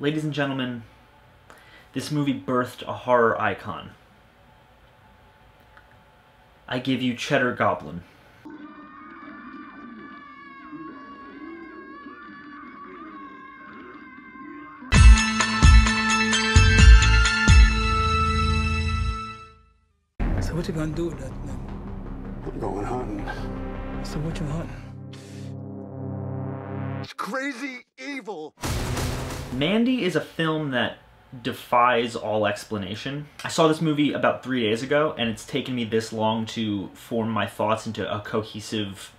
Ladies and gentlemen, this movie birthed a horror icon. I give you Cheddar Goblin. So what you gonna do with that, man? I'm going hunting. So what you hunting? It's crazy evil. Mandy is a film that defies all explanation. I saw this movie about 3 days ago, and it's taken me this long to form my thoughts into a cohesive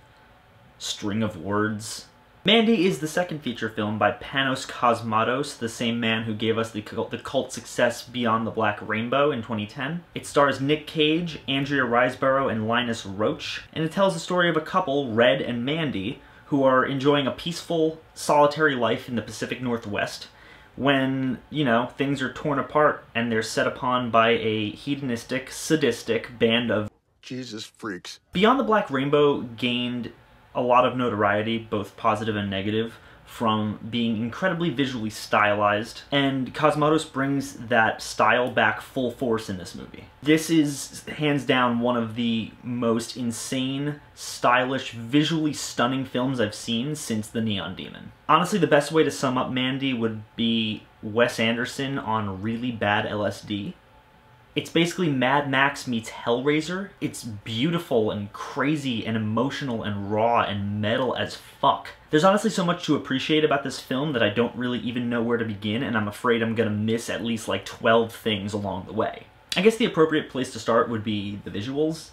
string of words. Mandy is the second feature film by Panos Cosmatos, the same man who gave us the cult success Beyond the Black Rainbow in 2010. It stars Nick Cage, Andrea Riseborough, and Linus Roach, and it tells the story of a couple, Red and Mandy, who are enjoying a peaceful, solitary life in the Pacific Northwest when, you know, things are torn apart and they're set upon by a hedonistic, sadistic band of Jesus freaks. Beyond the Black Rainbow gained a lot of notoriety, both positive and negative, from being incredibly visually stylized, and Cosmatos brings that style back full force in this movie. This is, hands down, one of the most insane, stylish, visually stunning films I've seen since The Neon Demon. Honestly, the best way to sum up Mandy would be Wes Anderson on really bad LSD. It's basically Mad Max meets Hellraiser. It's beautiful and crazy and emotional and raw and metal as fuck. There's honestly so much to appreciate about this film that I don't really even know where to begin, and I'm afraid I'm gonna miss at least like 12 things along the way. I guess the appropriate place to start would be the visuals,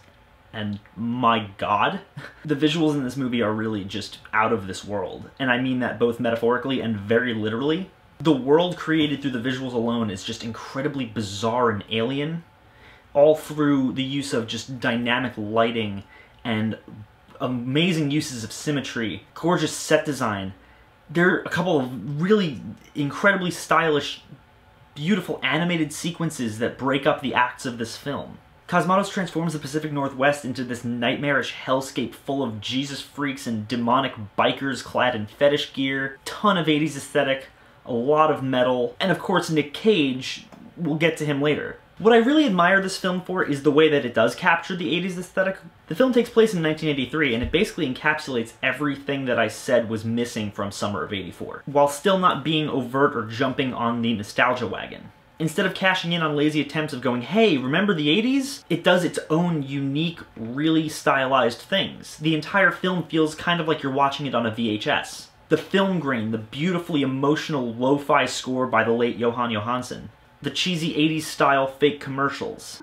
and my god. The visuals in this movie are really just out of this world, and I mean that both metaphorically and very literally. The world created through the visuals alone is just incredibly bizarre and alien, all through the use of just dynamic lighting and amazing uses of symmetry, gorgeous set design. There are a couple of really incredibly stylish, beautiful animated sequences that break up the acts of this film. Cosmatos transforms the Pacific Northwest into this nightmarish hellscape full of Jesus freaks and demonic bikers clad in fetish gear, ton of 80s aesthetic, a lot of metal, and of course Nick Cage. We'll get to him later. What I really admire this film for is the way that it does capture the 80s aesthetic. The film takes place in 1983, and it basically encapsulates everything that I said was missing from Summer of '84, while still not being overt or jumping on the nostalgia wagon. Instead of cashing in on lazy attempts of going, hey, remember the 80s? It does its own unique, really stylized things. The entire film feels kind of like you're watching it on a VHS. The film grain, the beautifully emotional lo-fi score by the late Johan Johansson, the cheesy 80s style fake commercials.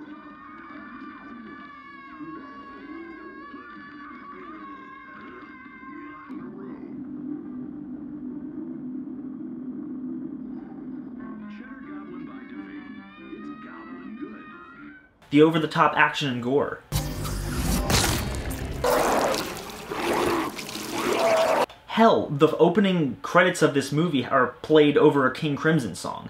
The over-the-top action and gore. Hell, the opening credits of this movie are played over a King Crimson song.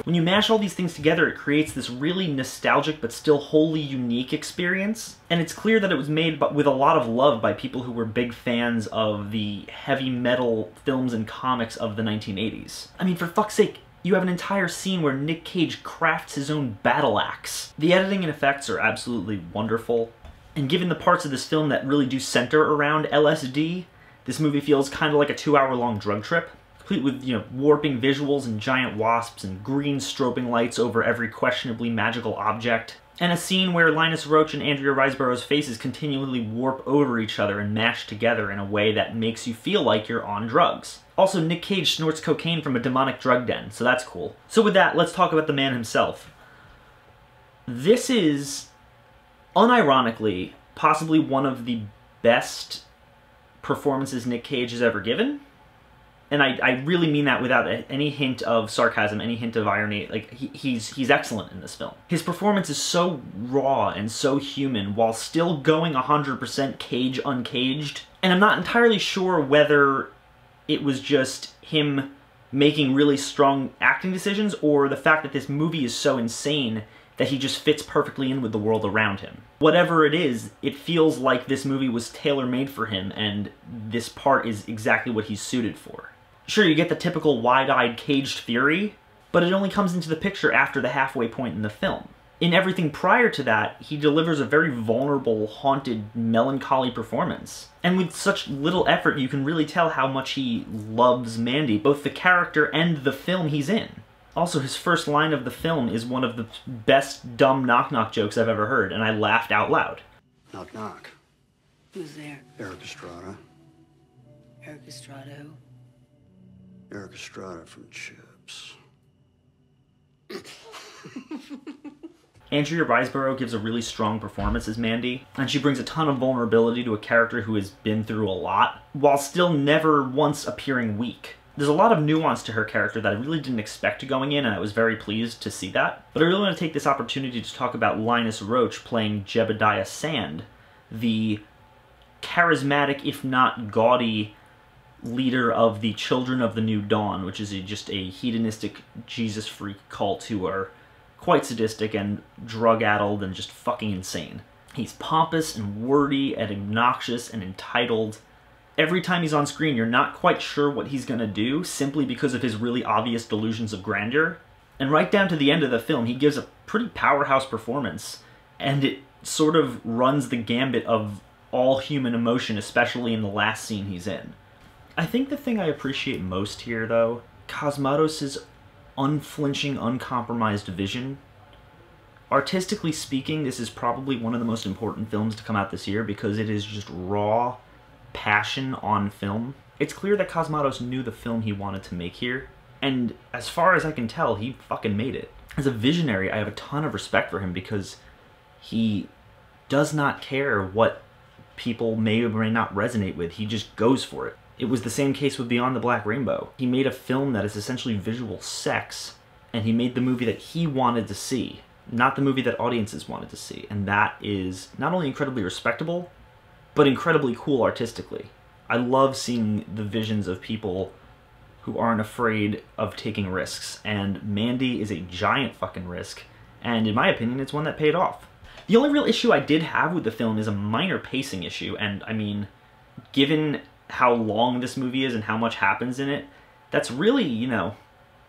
When you mash all these things together, it creates this really nostalgic but still wholly unique experience. And it's clear that it was made with a lot of love by people who were big fans of the heavy metal films and comics of the 1980s. I mean, for fuck's sake, you have an entire scene where Nick Cage crafts his own battle axe. The editing and effects are absolutely wonderful. And given the parts of this film that really do center around LSD, this movie feels kind of like a 2-hour-long drug trip, complete with, you know, warping visuals and giant wasps and green strobing lights over every questionably magical object. And a scene where Linus Roach and Andrea Riseborough's faces continually warp over each other and mash together in a way that makes you feel like you're on drugs. Also, Nick Cage snorts cocaine from a demonic drug den, so that's cool. So with that, let's talk about the man himself. This is, unironically, possibly one of the best performances Nick Cage has ever given. And I really mean that without any hint of sarcasm, any hint of irony. Like, he's excellent in this film. His performance is so raw and so human while still going 100% Cage uncaged. And I'm not entirely sure whether it was just him making really strong acting decisions or the fact that this movie is so insane that he just fits perfectly in with the world around him. Whatever it is, it feels like this movie was tailor-made for him, and this part is exactly what he's suited for. Sure, you get the typical wide-eyed, caged fury, but it only comes into the picture after the halfway point in the film. In everything prior to that, he delivers a very vulnerable, haunted, melancholy performance. And with such little effort, you can really tell how much he loves Mandy, both the character and the film he's in. Also, his first line of the film is one of the best dumb knock-knock jokes I've ever heard, and I laughed out loud. Knock, knock. Who's there? Eric Estrada. Eric Estrada who? Eric Estrada from Chips. Andrea Riseborough gives a really strong performance as Mandy, and she brings a ton of vulnerability to a character who has been through a lot, while still never once appearing weak. There's a lot of nuance to her character that I really didn't expect going in, and I was very pleased to see that. But I really want to take this opportunity to talk about Linus Roach playing Jebediah Sand, the charismatic, if not gaudy, leader of the Children of the New Dawn, which is just a hedonistic Jesus freak cult who are quite sadistic and drug-addled and just fucking insane. He's pompous and wordy and obnoxious and entitled. Every time he's on screen, you're not quite sure what he's gonna do, simply because of his really obvious delusions of grandeur. And right down to the end of the film, he gives a pretty powerhouse performance, and it sort of runs the gambit of all human emotion, especially in the last scene he's in. I think the thing I appreciate most here, though, Cosmatos' unflinching, uncompromised vision. Artistically speaking, this is probably one of the most important films to come out this year because it is just raw passion on film. It's clear that Cosmatos knew the film he wanted to make here, and as far as I can tell, he fucking made it. As a visionary, I have a ton of respect for him because he does not care what people may or may not resonate with. He just goes for it. It was the same case with Beyond the Black Rainbow. He made a film that is essentially visual sex, and he made the movie that he wanted to see, not the movie that audiences wanted to see. And that is not only incredibly respectable, but incredibly cool artistically. I love seeing the visions of people who aren't afraid of taking risks, and Mandy is a giant fucking risk, and in my opinion, it's one that paid off. The only real issue I did have with the film is a minor pacing issue, and I mean, given how long this movie is and how much happens in it, that's really, you know,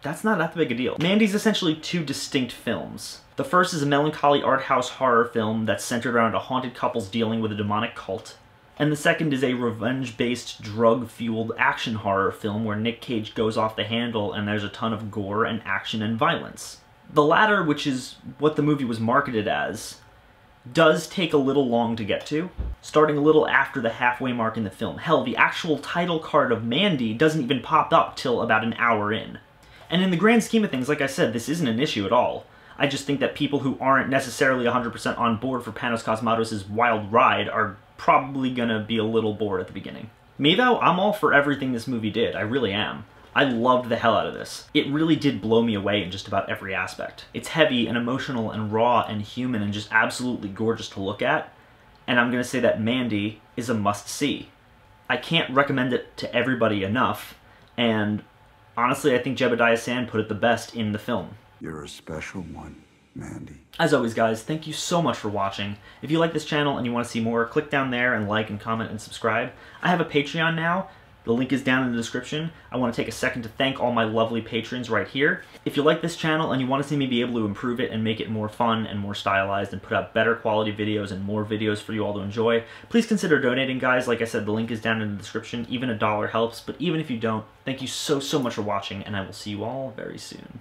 that's not that big a deal. Mandy's essentially two distinct films. The first is a melancholy art house horror film that's centered around a haunted couple's dealing with a demonic cult. And the second is a revenge-based, drug-fueled action horror film where Nick Cage goes off the handle and there's a ton of gore and action and violence. The latter, which is what the movie was marketed as, does take a little long to get to, starting a little after the halfway mark in the film. Hell, the actual title card of Mandy doesn't even pop up till about an hour in. And in the grand scheme of things, like I said, this isn't an issue at all. I just think that people who aren't necessarily 100% on board for Panos Cosmatos' wild ride are probably gonna be a little bored at the beginning. Me though, I'm all for everything this movie did, I really am. I loved the hell out of this. It really did blow me away in just about every aspect. It's heavy and emotional and raw and human and just absolutely gorgeous to look at, and I'm gonna say that Mandy is a must-see. I can't recommend it to everybody enough, and honestly, I think Jebediah Sand put it the best in the film. You're a special one, Mandy. As always, guys, thank you so much for watching. If you like this channel and you want to see more, click down there and like and comment and subscribe. I have a Patreon now. The link is down in the description. I want to take a second to thank all my lovely patrons right here. If you like this channel and you want to see me be able to improve it and make it more fun and more stylized and put out better quality videos and more videos for you all to enjoy, please consider donating, guys. Like I said, the link is down in the description. Even $1 helps, but even if you don't, thank you so much for watching, and I will see you all very soon.